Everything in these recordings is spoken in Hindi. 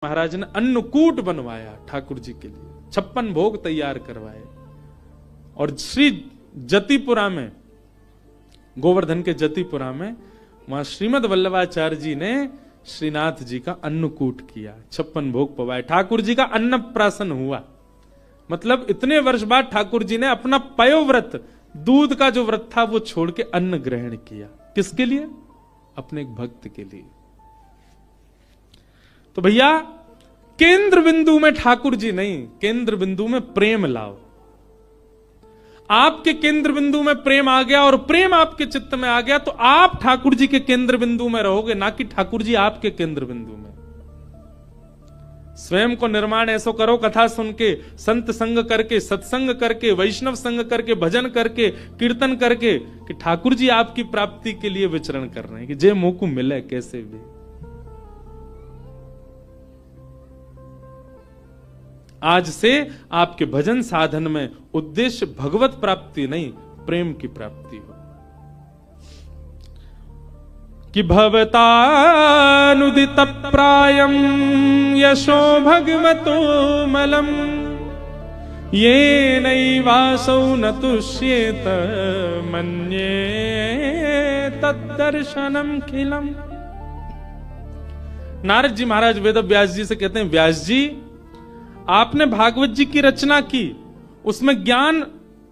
महाराज ने अन्नकूट बनवाया ठाकुर जी के लिए, 56 भोग तैयार करवाए। और श्री जतिपुरा में, गोवर्धन के जतिपुरा में, वहां श्रीमद वल्लभाचार्य जी ने श्रीनाथ जी का अन्नकूट किया, 56 भोग पवाए। ठाकुर जी का अन्नप्राशन हुआ, मतलब इतने वर्ष बाद ठाकुर जी ने अपना पयोव्रत, दूध का जो व्रत था वो छोड़ के अन्न ग्रहण किया। किसके लिए? अपने एक भक्त के लिए। तो भैया केंद्र बिंदु में ठाकुर जी नहीं, केंद्र बिंदु में प्रेम लाओ। आपके केंद्र बिंदु में प्रेम आ गया और प्रेम आपके चित्त में आ गया तो आप ठाकुर जी के केंद्र बिंदु में रहोगे, ना कि ठाकुर जी आपके केंद्र बिंदु में। स्वयं को निर्माण ऐसो करो, कथा सुन के, संत संग करके, सत्संग करके, वैष्णव संग करके, भजन करके, कीर्तन करके, कि ठाकुर जी आपकी प्राप्ति के लिए विचरण कर रहे हैं, कि जे मोह को मिले कैसे भी। आज से आपके भजन साधन में उद्देश्य भगवत प्राप्ति नहीं, प्रेम की प्राप्ति हो। कि भवतानुदित प्रायम यशो भगवतो मलम ये नैवासौ न तुष्येत मन्ये तद्दर्शनम खिलम। नारद जी महाराज वेद व्यास जी से कहते हैं, व्यास जी आपने भागवत जी की रचना की, उसमें ज्ञान,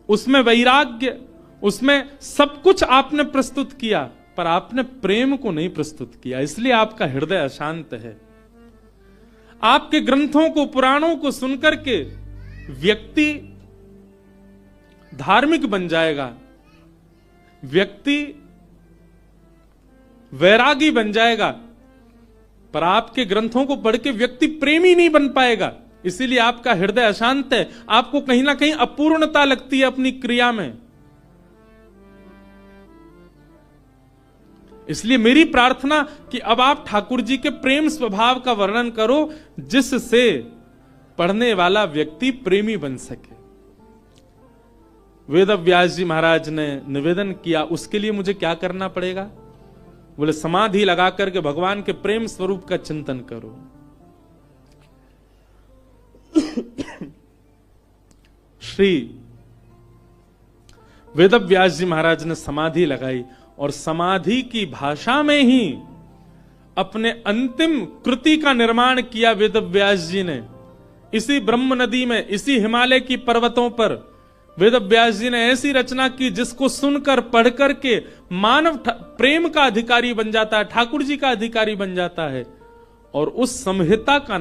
उसमें वैराग्य, उसमें सब कुछ आपने प्रस्तुत किया, पर आपने प्रेम को नहीं प्रस्तुत किया, इसलिए आपका हृदय अशांत है। आपके ग्रंथों को, पुराणों को सुनकर के व्यक्ति धार्मिक बन जाएगा, व्यक्ति वैरागी बन जाएगा, पर आपके ग्रंथों को पढ़ के व्यक्ति प्रेमी नहीं बन पाएगा। इसीलिए आपका हृदय अशांत है, आपको कहीं ना कहीं अपूर्णता लगती है अपनी क्रिया में। इसलिए मेरी प्रार्थना कि अब आप ठाकुर जी के प्रेम स्वभाव का वर्णन करो, जिससे पढ़ने वाला व्यक्ति प्रेमी बन सके। वेद व्यास जी महाराज ने निवेदन किया, उसके लिए मुझे क्या करना पड़ेगा? बोले समाधि लगा करके भगवान के प्रेम स्वरूप का चिंतन करो। श्री वेद व्यास जी महाराज ने समाधि लगाई और समाधि की भाषा में ही अपने अंतिम कृति का निर्माण किया वेद व्यास जी ने। इसी ब्रह्म नदी में, इसी हिमालय की पर्वतों पर वेद व्यास जी ने ऐसी रचना की जिसको सुनकर, पढ़कर के मानव प्रेम का अधिकारी बन जाता है, ठाकुर जी का अधिकारी बन जाता है। और उस संहिता का